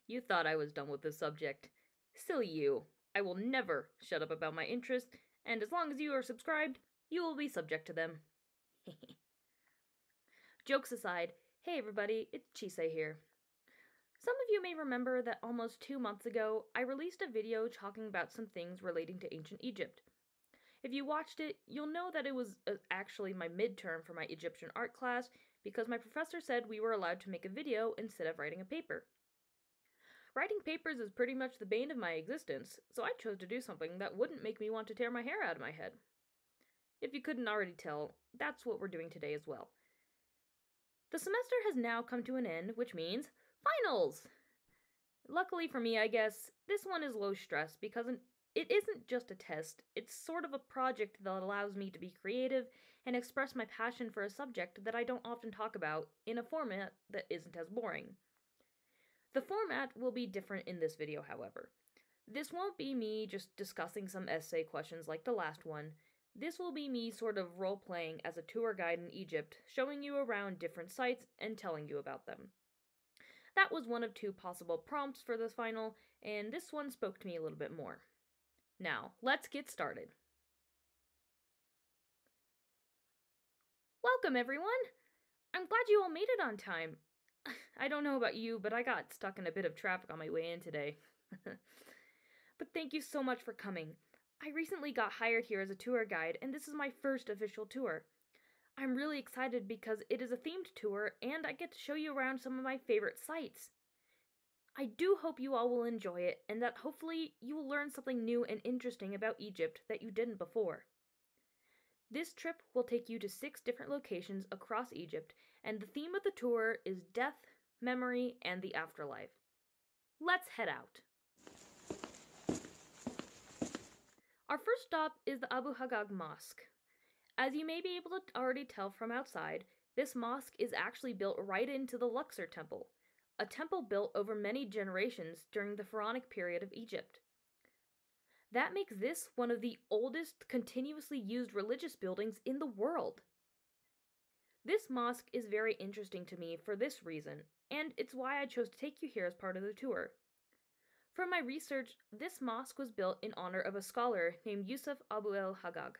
You thought I was done with this subject. Silly you. I will never shut up about my interests, and as long as you are subscribed, you will be subject to them. Jokes aside, hey everybody, it's Chisei here. Some of you may remember that almost 2 months ago, I released a video talking about some things relating to ancient Egypt. If you watched it, you'll know that it was actually my midterm for my Egyptian art class because my professor said we were allowed to make a video instead of writing a paper. Writing papers is pretty much the bane of my existence, so I chose to do something that wouldn't make me want to tear my hair out of my head. If you couldn't already tell, that's what we're doing today as well. The semester has now come to an end, which means finals! Luckily for me, I guess, this one is low stress because it isn't just a test, it's sort of a project that allows me to be creative and express my passion for a subject that I don't often talk about in a format that isn't as boring. The format will be different in this video, however. This won't be me just discussing some essay questions like the last one. This will be me sort of role-playing as a tour guide in Egypt, showing you around different sites and telling you about them. That was one of 2 possible prompts for this final, and this one spoke to me a little bit more. Now, let's get started. Welcome, everyone! I'm glad you all made it on time. I don't know about you, but I got stuck in a bit of traffic on my way in today. But thank you so much for coming. I recently got hired here as a tour guide, and this is my first official tour. I'm really excited because it is a themed tour, and I get to show you around some of my favorite sites. I do hope you all will enjoy it, and that hopefully you will learn something new and interesting about Egypt that you didn't before. This trip will take you to 6 different locations across Egypt, and the theme of the tour is death, memory, and the afterlife. Let's head out. Our first stop is the Abu Haggag Mosque. As you may be able to already tell from outside, this mosque is actually built right into the Luxor Temple, a temple built over many generations during the Pharaonic period of Egypt. That makes this one of the oldest continuously used religious buildings in the world. This mosque is very interesting to me for this reason, and it's why I chose to take you here as part of the tour. From my research, this mosque was built in honor of a scholar named Yusuf Abu el-Haggag.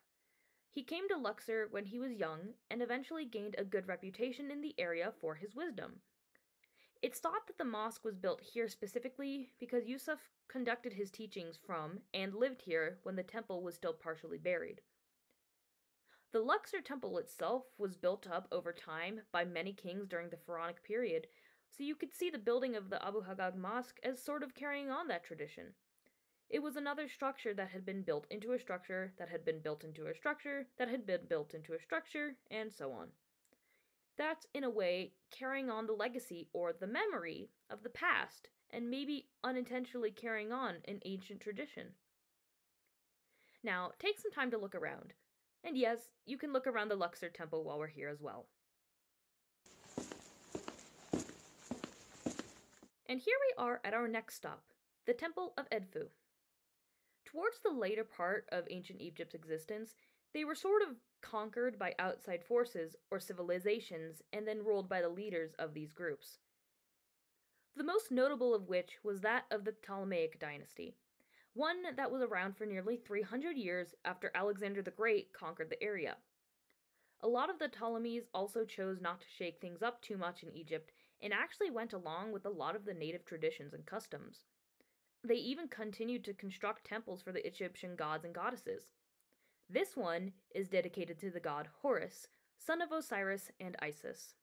He came to Luxor when he was young and eventually gained a good reputation in the area for his wisdom. It's thought that the mosque was built here specifically because Yusuf conducted his teachings from and lived here when the temple was still partially buried. The Luxor temple itself was built up over time by many kings during the Pharaonic period, so you could see the building of the Abu Haggag Mosque as sort of carrying on that tradition. It was another structure that had been built into a structure that had been built into a structure that had been built into a structure, and so on. That's, in a way, carrying on the legacy or the memory of the past, and maybe unintentionally carrying on an ancient tradition. Now, take some time to look around. And yes, you can look around the Luxor temple while we're here as well. And here we are at our next stop, the Temple of Edfu. Towards the later part of ancient Egypt's existence, they were sort of conquered by outside forces or civilizations and then ruled by the leaders of these groups. The most notable of which was that of the Ptolemaic dynasty, one that was around for nearly 300 years after Alexander the Great conquered the area. A lot of the Ptolemies also chose not to shake things up too much in Egypt and actually went along with a lot of the native traditions and customs. They even continued to construct temples for the Egyptian gods and goddesses. This one is dedicated to the god Horus, son of Osiris and Isis.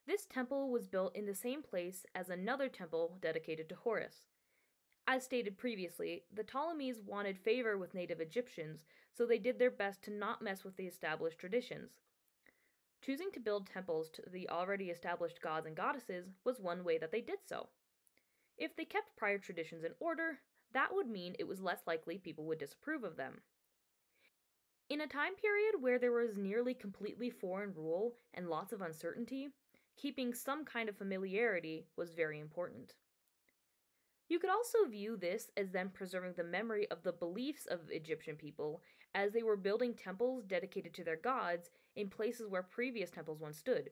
This temple was built in the same place as another temple dedicated to Horus. As stated previously, the Ptolemies wanted favor with native Egyptians, so they did their best to not mess with the established traditions. Choosing to build temples to the already established gods and goddesses was one way that they did so. If they kept prior traditions in order, that would mean it was less likely people would disapprove of them. In a time period where there was nearly completely foreign rule and lots of uncertainty, keeping some kind of familiarity was very important. You could also view this as them preserving the memory of the beliefs of Egyptian people as they were building temples dedicated to their gods in places where previous temples once stood.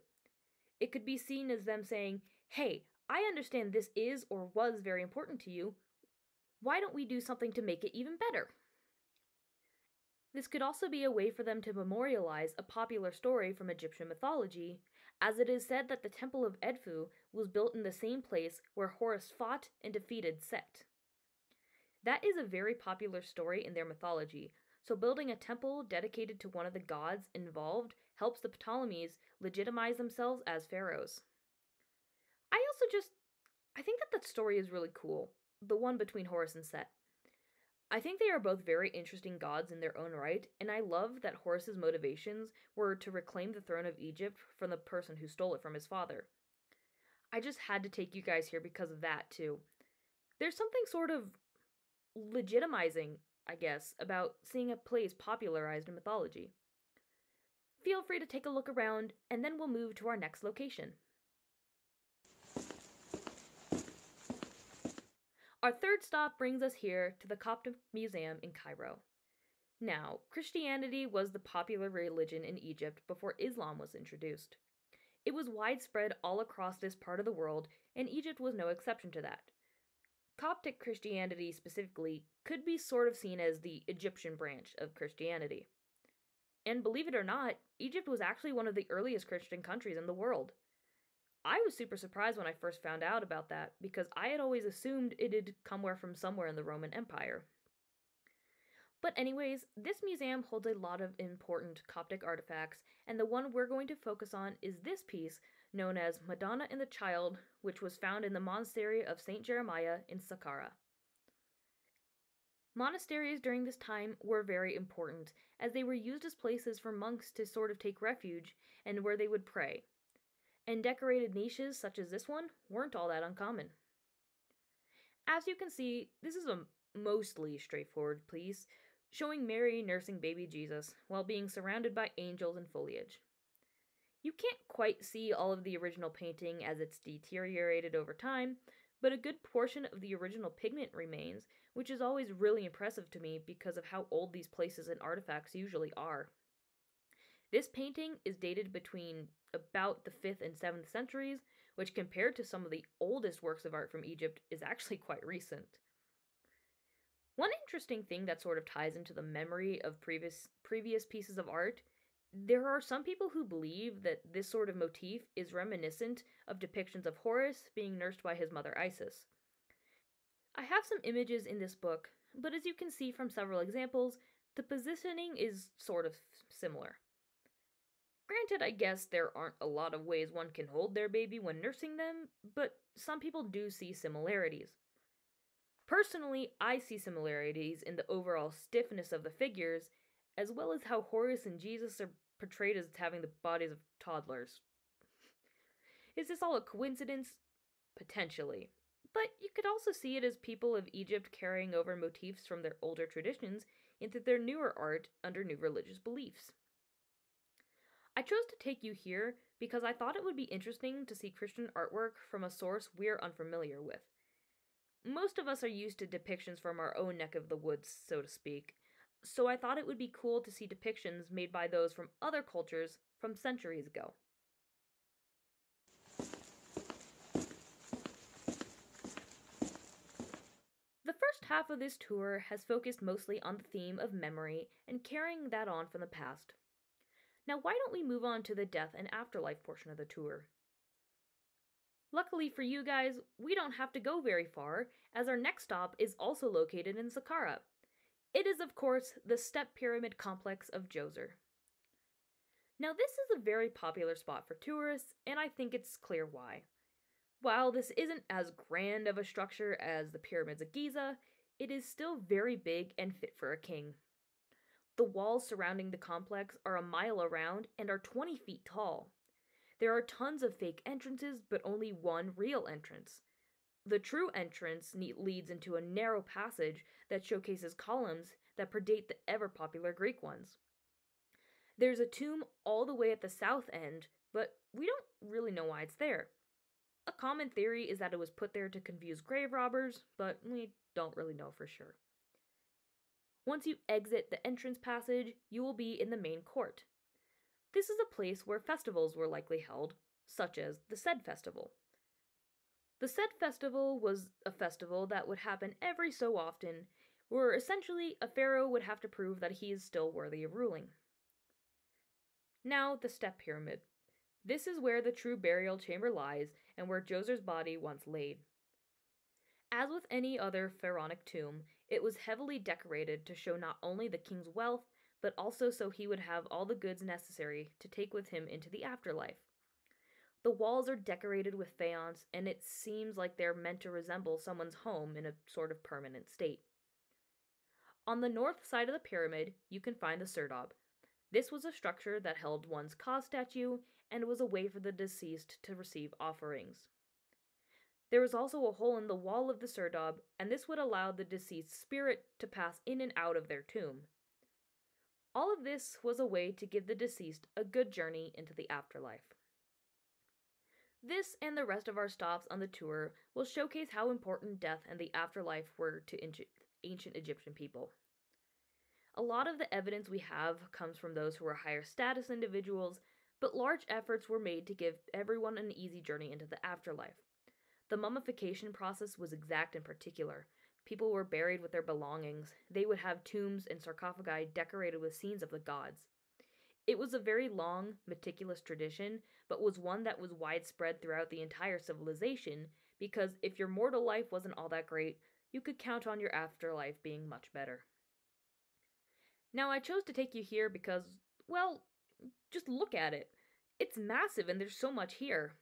It could be seen as them saying, hey, I understand this is or was very important to you. Why don't we do something to make it even better? This could also be a way for them to memorialize a popular story from Egyptian mythology, as it is said that the Temple of Edfu was built in the same place where Horus fought and defeated Set. That is a very popular story in their mythology, so building a temple dedicated to one of the gods involved helps the Ptolemies legitimize themselves as pharaohs. I think that story is really cool, the one between Horus and Set. I think they are both very interesting gods in their own right, and I love that Horus's motivations were to reclaim the throne of Egypt from the person who stole it from his father. I just had to take you guys here because of that, too. There's something sort of legitimizing, I guess, about seeing a place popularized in mythology. Feel free to take a look around, and then we'll move to our next location. Our third stop brings us here to the Coptic Museum in Cairo. Now, Christianity was the popular religion in Egypt before Islam was introduced. It was widespread all across this part of the world, and Egypt was no exception to that. Coptic Christianity specifically could be sort of seen as the Egyptian branch of Christianity. And believe it or not, Egypt was actually one of the earliest Christian countries in the world. I was super surprised when I first found out about that because I had always assumed it had come from somewhere in the Roman Empire. But, anyways, this museum holds a lot of important Coptic artifacts, and the one we're going to focus on is this piece known as Madonna and the Child, which was found in the monastery of St. Jeremiah in Saqqara. Monasteries during this time were very important, as they were used as places for monks to sort of take refuge and where they would pray. And decorated niches such as this one weren't all that uncommon. As you can see, this is a mostly straightforward piece, showing Mary nursing baby Jesus while being surrounded by angels and foliage. You can't quite see all of the original painting as it's deteriorated over time, but a good portion of the original pigment remains, which is always really impressive to me because of how old these places and artifacts usually are. This painting is dated between about the 5th and 7th centuries, which compared to some of the oldest works of art from Egypt is actually quite recent. One interesting thing that sort of ties into the memory of previous pieces of art, there are some people who believe that this sort of motif is reminiscent of depictions of Horus being nursed by his mother Isis. I have some images in this book, but as you can see from several examples, the positioning is sort of similar. Granted, I guess there aren't a lot of ways one can hold their baby when nursing them, but some people do see similarities. Personally, I see similarities in the overall stiffness of the figures, as well as how Horus and Jesus are portrayed as having the bodies of toddlers. Is this all a coincidence? Potentially. But you could also see it as people of Egypt carrying over motifs from their older traditions into their newer art under new religious beliefs. I chose to take you here because I thought it would be interesting to see Christian artwork from a source we're unfamiliar with. Most of us are used to depictions from our own neck of the woods, so to speak, so I thought it would be cool to see depictions made by those from other cultures from centuries ago. The first half of this tour has focused mostly on the theme of memory and carrying that on from the past. Now, why don't we move on to the death and afterlife portion of the tour? Luckily for you guys, we don't have to go very far, as our next stop is also located in Saqqara. It is, of course, the Step Pyramid Complex of Djoser. Now, this is a very popular spot for tourists, and I think it's clear why. While this isn't as grand of a structure as the Pyramids of Giza, it is still very big and fit for a king. The walls surrounding the complex are a mile around and are 20 feet tall. There are tons of fake entrances, but only one real entrance. The true entrance leads into a narrow passage that showcases columns that predate the ever-popular Greek ones. There's a tomb all the way at the south end, but we don't really know why it's there. A common theory is that it was put there to confuse grave robbers, but we don't really know for sure. Once you exit the entrance passage, you will be in the main court. This is a place where festivals were likely held, such as the Sed Festival. The said festival was a festival that would happen every so often, where essentially a pharaoh would have to prove that he is still worthy of ruling. Now, the step pyramid. This is where the true burial chamber lies and where Djoser's body once laid. As with any other pharaonic tomb, it was heavily decorated to show not only the king's wealth, but also so he would have all the goods necessary to take with him into the afterlife. The walls are decorated with faience, and it seems like they're meant to resemble someone's home in a sort of permanent state. On the north side of the pyramid, you can find the serdab. This was a structure that held one's Ka statue and was a way for the deceased to receive offerings. There was also a hole in the wall of the serdab, and this would allow the deceased's spirit to pass in and out of their tomb. All of this was a way to give the deceased a good journey into the afterlife. This and the rest of our stops on the tour will showcase how important death and the afterlife were to ancient Egyptian people. A lot of the evidence we have comes from those who were higher status individuals, but large efforts were made to give everyone an easy journey into the afterlife. The mummification process was exact in particular. People were buried with their belongings. They would have tombs and sarcophagi decorated with scenes of the gods. It was a very long, meticulous tradition, but was one that was widespread throughout the entire civilization, because if your mortal life wasn't all that great, you could count on your afterlife being much better. Now, I chose to take you here because, well, just look at it. It's massive and there's so much here.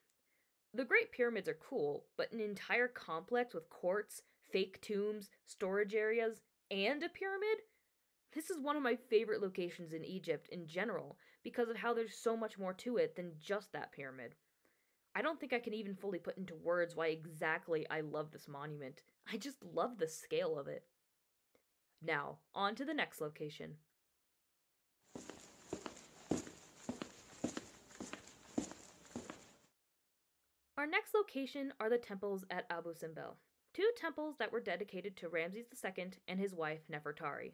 The Great Pyramids are cool, but an entire complex with courts, fake tombs, storage areas, and a pyramid? This is one of my favorite locations in Egypt in general because of how there's so much more to it than just that pyramid. I don't think I can even fully put into words why exactly I love this monument. I just love the scale of it. Now, on to the next location. Our next location are the temples at Abu Simbel, two temples that were dedicated to Ramses II and his wife Nefertari.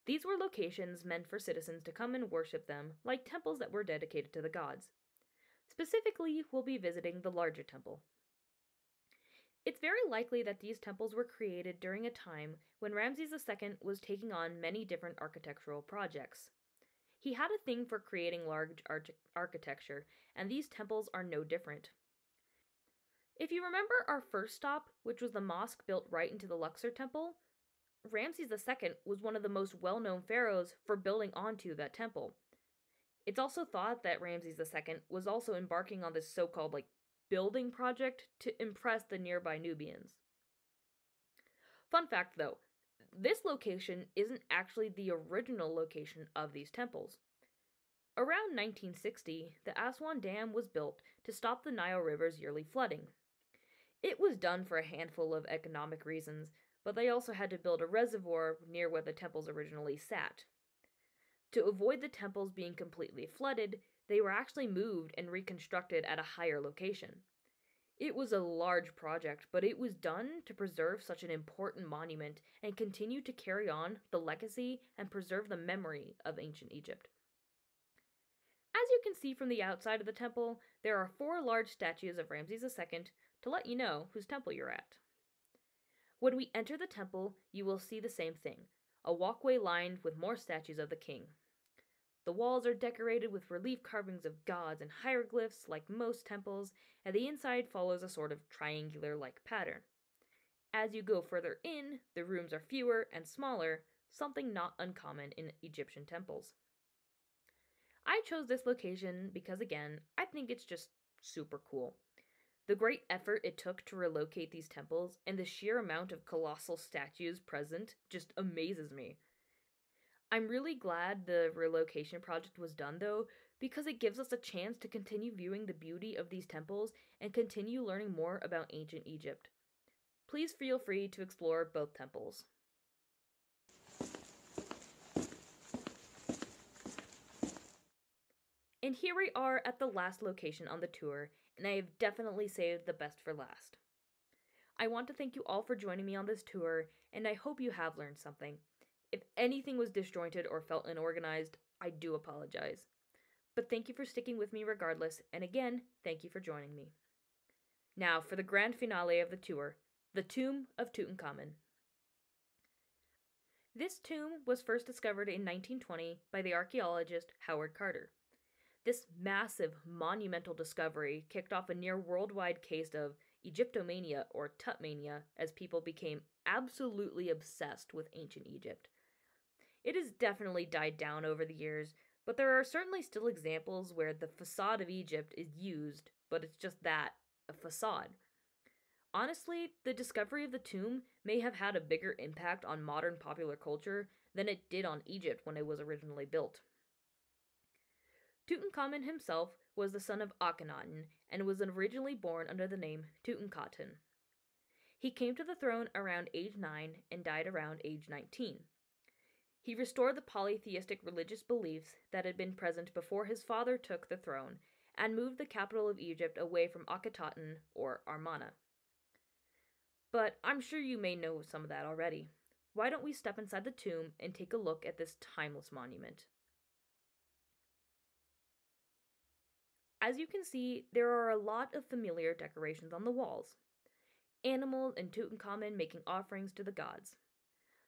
These were locations meant for citizens to come and worship them, like temples that were dedicated to the gods. Specifically, we'll be visiting the larger temple. It's very likely that these temples were created during a time when Ramses II was taking on many different architectural projects. He had a thing for creating large architecture, and these temples are no different. If you remember our first stop, which was the mosque built right into the Luxor temple, Ramses II was one of the most well-known pharaohs for building onto that temple. It's also thought that Ramses II was also embarking on this so-called building project to impress the nearby Nubians. Fun fact though, this location isn't actually the original location of these temples. Around 1960, the Aaaaaand Dam was built to stop the Nile River's yearly flooding. It was done for a handful of economic reasons, but they also had to build a reservoir near where the temples originally sat. To avoid the temples being completely flooded, they were actually moved and reconstructed at a higher location. It was a large project, but it was done to preserve such an important monument and continue to carry on the legacy and preserve the memory of ancient Egypt. As you can see from the outside of the temple, there are 4 large statues of Ramses II to let you know whose temple you're at. When we enter the temple, you will see the same thing, a walkway lined with more statues of the king. The walls are decorated with relief carvings of gods and hieroglyphs like most temples, and the inside follows a sort of triangular-like pattern. As you go further in, the rooms are fewer and smaller, something not uncommon in Egyptian temples. I chose this location because, again, I think it's just super cool. The great effort it took to relocate these temples and the sheer amount of colossal statues present just amazes me. I'm really glad the relocation project was done though, because it gives us a chance to continue viewing the beauty of these temples and continue learning more about ancient Egypt. Please feel free to explore both temples. And here we are at the last location on the tour, and I have definitely saved the best for last. I want to thank you all for joining me on this tour, and I hope you have learned something. If anything was disjointed or felt unorganized, I do apologize. But thank you for sticking with me regardless, and again, thank you for joining me. Now for the grand finale of the tour, the Tomb of Tutankhamun. This tomb was first discovered in 1920 by the archaeologist Howard Carter. This massive, monumental discovery kicked off a near worldwide case of Egyptomania or Tutmania as people became absolutely obsessed with ancient Egypt. It has definitely died down over the years, but there are certainly still examples where the facade of Egypt is used, but it's just that, a facade. Honestly, the discovery of the tomb may have had a bigger impact on modern popular culture than it did on Egypt when it was originally built. Tutankhamun himself was the son of Akhenaten and was originally born under the name Tutankhaten. He came to the throne around age 9 and died around age 19. He restored the polytheistic religious beliefs that had been present before his father took the throne and moved the capital of Egypt away from Akhetaten or Amarna. But I'm sure you may know some of that already. Why don't we step inside the tomb and take a look at this timeless monument? As you can see, there are a lot of familiar decorations on the walls. Animals and Tutankhamun making offerings to the gods.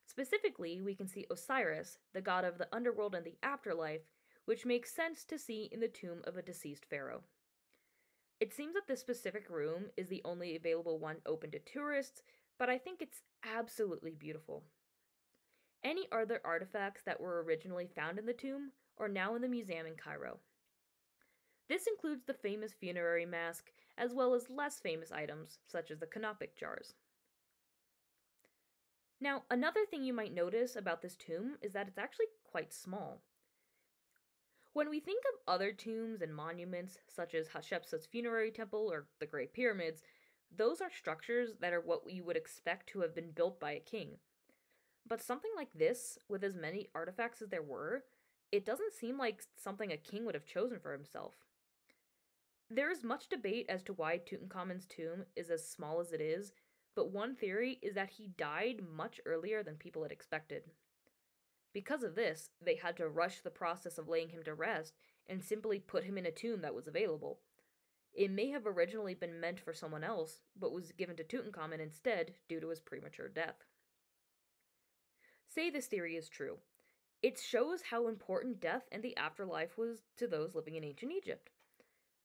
Specifically, we can see Osiris, the god of the underworld and the afterlife, which makes sense to see in the tomb of a deceased pharaoh. It seems that this specific room is the only available one open to tourists, but I think it's absolutely beautiful. Any other artifacts that were originally found in the tomb are now in the museum in Cairo. This includes the famous funerary mask, as well as less famous items, such as the canopic jars. Now, another thing you might notice about this tomb is that it's actually quite small. When we think of other tombs and monuments, such as Hatshepsut's funerary temple or the Great Pyramids, those are structures that are what you would expect to have been built by a king. But something like this, with as many artifacts as there were, it doesn't seem like something a king would have chosen for himself. There is much debate as to why Tutankhamun's tomb is as small as it is, but one theory is that he died much earlier than people had expected. Because of this, they had to rush the process of laying him to rest and simply put him in a tomb that was available. It may have originally been meant for someone else, but was given to Tutankhamun instead due to his premature death. Say this theory is true. It shows how important death and the afterlife was to those living in ancient Egypt.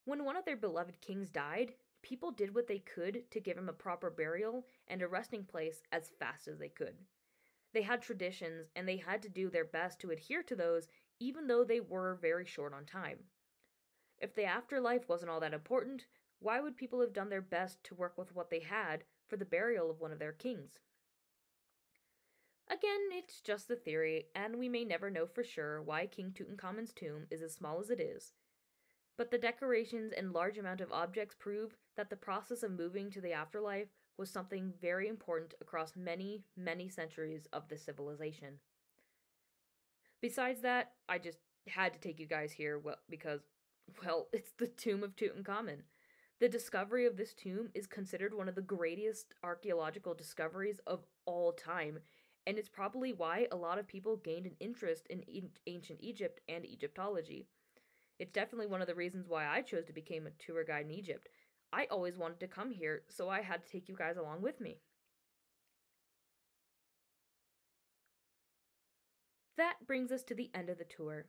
When one of their beloved kings died, people did what they could to give him a proper burial and a resting place as fast as they could. They had traditions, and they had to do their best to adhere to those, even though they were very short on time. If the afterlife wasn't all that important, why would people have done their best to work with what they had for the burial of one of their kings? Again, it's just a theory, and we may never know for sure why King Tutankhamun's tomb is as small as it is. But the decorations and large amount of objects prove that the process of moving to the afterlife was something very important across many, many centuries of the civilization. Besides that, I just had to take you guys here because, it's the tomb of Tutankhamun. The discovery of this tomb is considered one of the greatest archaeological discoveries of all time, and it's probably why a lot of people gained an interest in ancient Egypt and Egyptology. It's definitely one of the reasons why I chose to become a tour guide in Egypt. I always wanted to come here, so I had to take you guys along with me. That brings us to the end of the tour.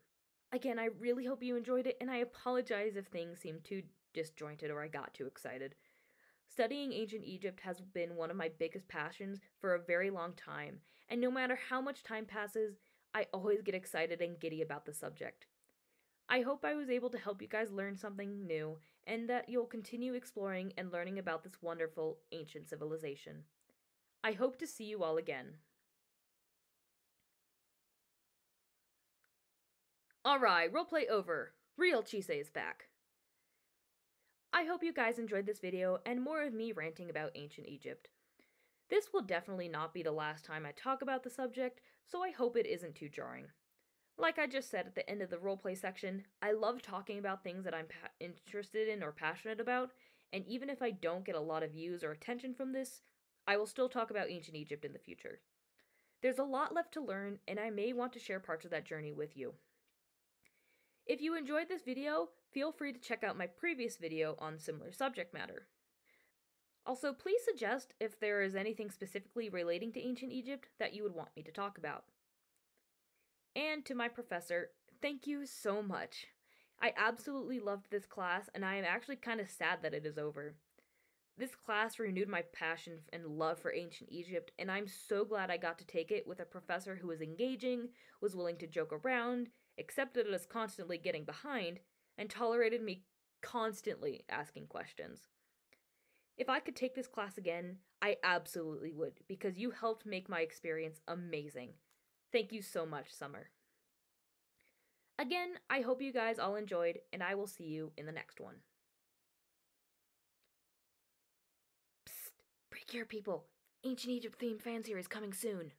Again, I really hope you enjoyed it, and I apologize if things seemed too disjointed or I got too excited. Studying ancient Egypt has been one of my biggest passions for a very long time, and no matter how much time passes, I always get excited and giddy about the subject. I hope I was able to help you guys learn something new, and that you'll continue exploring and learning about this wonderful ancient civilization. I hope to see you all again. Alright, roleplay over. Real Chise is back. I hope you guys enjoyed this video and more of me ranting about ancient Egypt. This will definitely not be the last time I talk about the subject, so I hope it isn't too jarring. Like I just said at the end of the roleplay section, I love talking about things that I'm interested in or passionate about, and even if I don't get a lot of views or attention from this, I will still talk about ancient Egypt in the future. There's a lot left to learn, and I may want to share parts of that journey with you. If you enjoyed this video, feel free to check out my previous video on similar subject matter. Also, please suggest if there is anything specifically relating to ancient Egypt that you would want me to talk about. And to my professor, thank you so much. I absolutely loved this class, and I am actually kind of sad that it is over. This class renewed my passion and love for ancient Egypt, and I'm so glad I got to take it with a professor who was engaging, was willing to joke around, accepted us constantly getting behind, and tolerated me constantly asking questions. If I could take this class again, I absolutely would, because you helped make my experience amazing. Thank you so much, Summer. Again, I hope you guys all enjoyed, and I will see you in the next one. Psst, Precure people! Ancient Egypt themed fan series coming soon.